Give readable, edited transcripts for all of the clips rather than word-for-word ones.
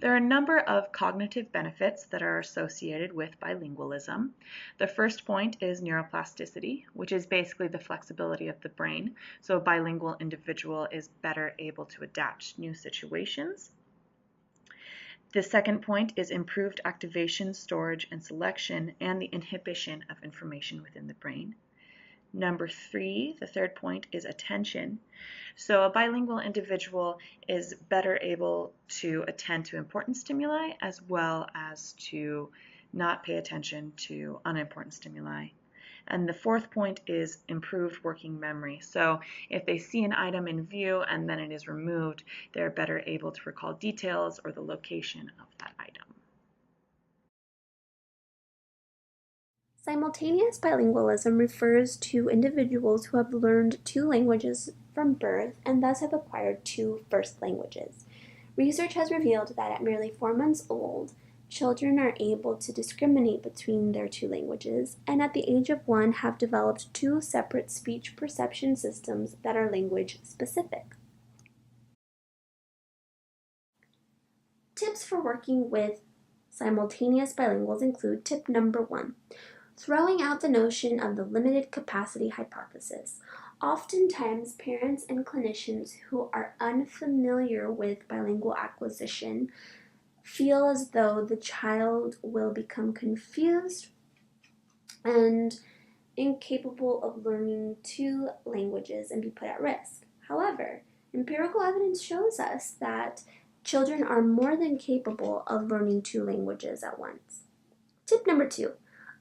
There are a number of cognitive benefits that are associated with bilingualism. The first point is neuroplasticity, which is basically the flexibility of the brain. So a bilingual individual is better able to adapt to new situations. The second point is improved activation, storage, and selection, and the inhibition of information within the brain. Number 3, the third point, is attention. So a bilingual individual is better able to attend to important stimuli as well as to not pay attention to unimportant stimuli. And the fourth point is improved working memory. So if they see an item in view and then it is removed, they're better able to recall details or the location of that item. Simultaneous bilingualism refers to individuals who have learned two languages from birth and thus have acquired two first languages. Research has revealed that at merely 4 months old, children are able to discriminate between their two languages, and at the age of 1 have developed two separate speech perception systems that are language specific. Tips for working with simultaneous bilinguals include tip number 1. Throwing out the notion of the limited capacity hypothesis. Oftentimes, parents and clinicians who are unfamiliar with bilingual acquisition feel as though the child will become confused and incapable of learning two languages and be put at risk. However, empirical evidence shows us that children are more than capable of learning two languages at once. Tip number 2.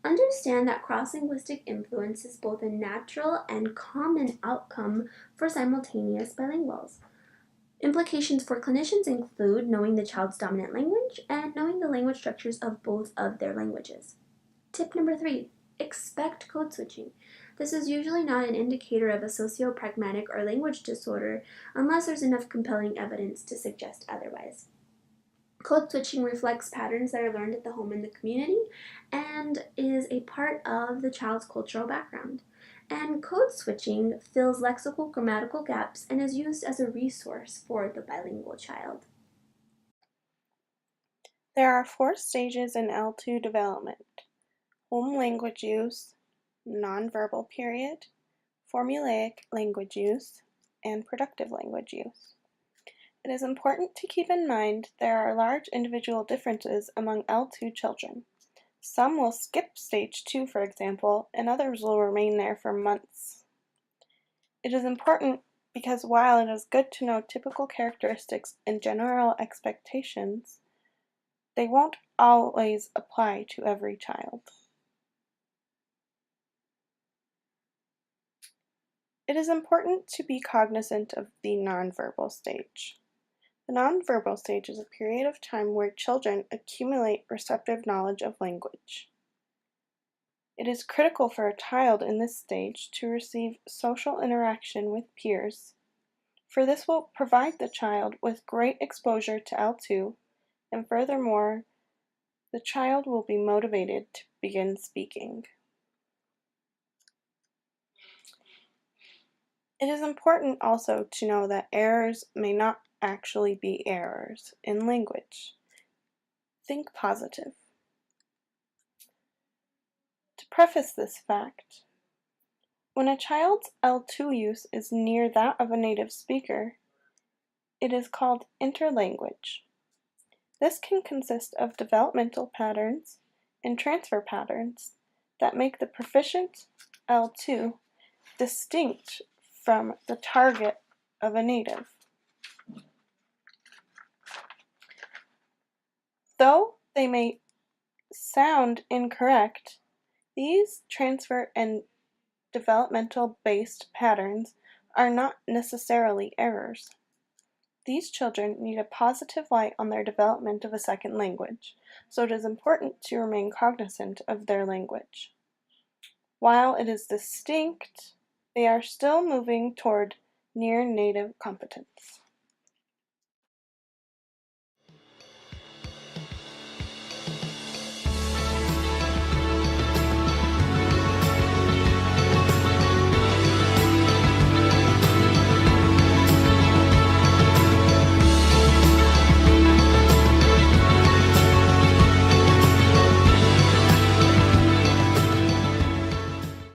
Understand that cross-linguistic influence is both a natural and common outcome for simultaneous bilinguals. Implications for clinicians include knowing the child's dominant language and knowing the language structures of both of their languages. Tip number 3. Expect code switching. This is usually not an indicator of a socio-pragmatic or language disorder unless there's enough compelling evidence to suggest otherwise. Code switching reflects patterns that are learned at the home and the community and is a part of the child's cultural background. And code switching fills lexical grammatical gaps and is used as a resource for the bilingual child. There are 4 stages in L2 development: home language use, nonverbal period, formulaic language use, and productive language use. It is important to keep in mind there are large individual differences among L2 children. Some will skip stage 2, for example, and others will remain there for months. It is important because while it is good to know typical characteristics and general expectations, they won't always apply to every child. It is important to be cognizant of the nonverbal stage. The nonverbal stage is a period of time where children accumulate receptive knowledge of language. It is critical for a child in this stage to receive social interaction with peers, for this will provide the child with great exposure to L2, and furthermore, the child will be motivated to begin speaking. It is important also to know that errors may not actually be errors in language. Think positive. To preface this fact, when a child's L2 use is near that of a native speaker, it is called interlanguage. This can consist of developmental patterns and transfer patterns that make the proficient L2 distinct from the target of a native. Though they may sound incorrect, these transfer and developmental-based patterns are not necessarily errors. These children need a positive light on their development of a second language, so it is important to remain cognizant of their language. While it is distinct, they are still moving toward near native competence.